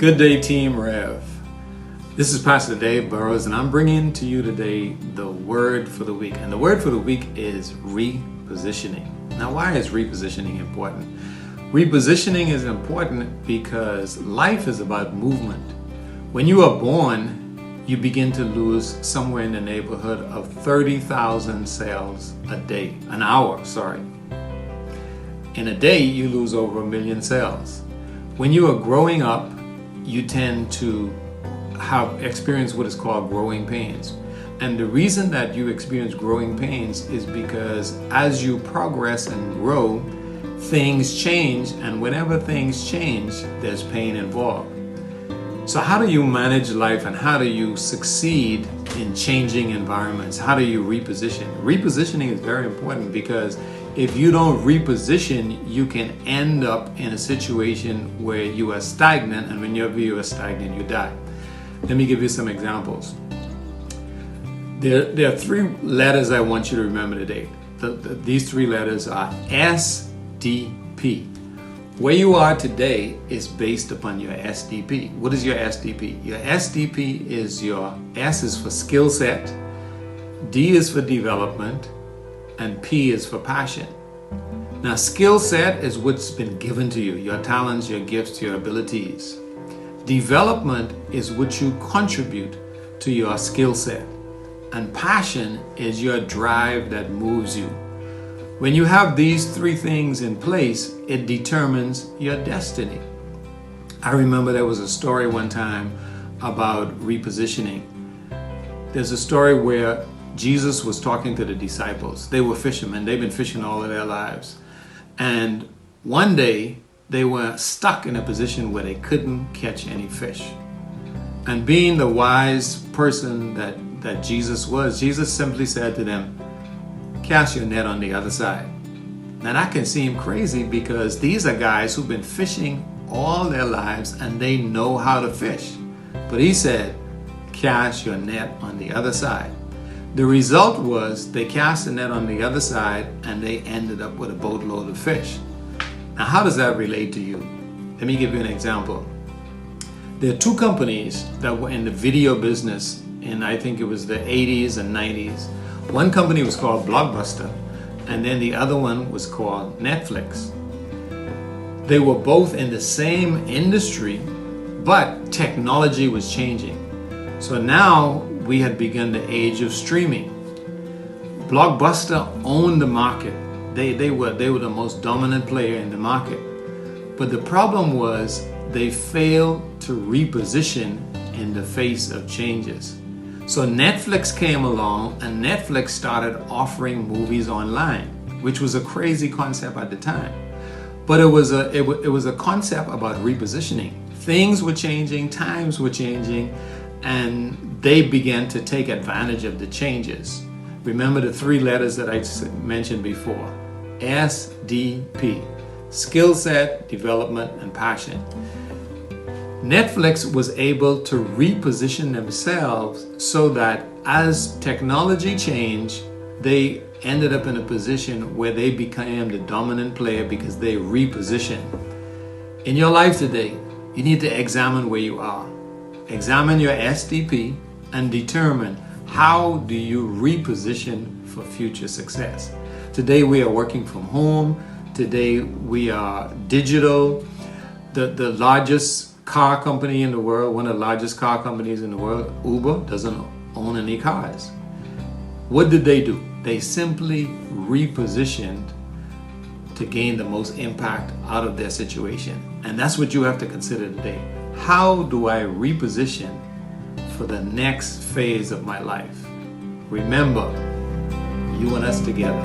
Good day, Team Rev. This is Pastor Dave Burrows, and I'm bringing to you today the word for the week. And the word for the week is repositioning. Now, why is repositioning important? Repositioning is important because life is about movement. When you are born, you begin to lose somewhere in the neighborhood of 30,000 cells an hour. In a day, you lose over 1,000,000 cells. When you are growing up, you tend to experience what is called growing pains. And the reason that you experience growing pains is because as you progress and grow, things change, and whenever things change, there's pain involved. So how do you manage life, and how do you succeed in changing environments? How do you reposition? Repositioning is very important because if you don't reposition, you can end up in a situation where you are stagnant, and whenever you are stagnant, you die. Let me give you some examples. There are three letters I want you to remember today. These three letters are SDP. Where you are today is based upon your SDP. What is your SDP? Your SDP is your S is for skill set, D is for development, and P is for passion. Now, skill set is what's been given to you, your talents, your gifts, your abilities. Development is what you contribute to your skill set. And passion is your drive that moves you. When you have these three things in place, it determines your destiny. I remember there was a story one time about repositioning. There's a story where Jesus was talking to the disciples. They were fishermen. They've been fishing all of their lives. And one day they were stuck in a position where they couldn't catch any fish. And being the wise person that Jesus was, Jesus simply said to them, "Cast your net on the other side." Now that can seem crazy because these are guys who've been fishing all their lives and they know how to fish. But he said, "Cast your net on the other side." The result was they cast the net on the other side and they ended up with a boatload of fish. Now, how does that relate to you? Let me give you an example. There are two companies that were in the video business in, I think it was the 80s and 90s. One company was called Blockbuster, and then the other one was called Netflix. They were both in the same industry, but technology was changing. So now we had begun the age of streaming. Blockbuster owned the market. They were the most dominant player in the market. But the problem was they failed to reposition in the face of changes. So Netflix came along, and Netflix started offering movies online, which was a crazy concept at the time. But it was a concept about repositioning. Things were changing, times were changing, and they began to take advantage of the changes. Remember the three letters that I mentioned before. SDP. Skill set, development, and passion. Netflix was able to reposition themselves so that as technology changed, they ended up in a position where they became the dominant player because they repositioned. In your life today, you need to examine where you are. Examine your SDP and determine how do you reposition for future success. Today we are working from home. Today we are digital. The largest car company in the world, one of the largest car companies in the world, Uber, doesn't own any cars. What did they do? They simply repositioned to gain the most impact out of their situation. And that's what you have to consider today. How do I reposition for the next phase of my life? Remember, you and us together.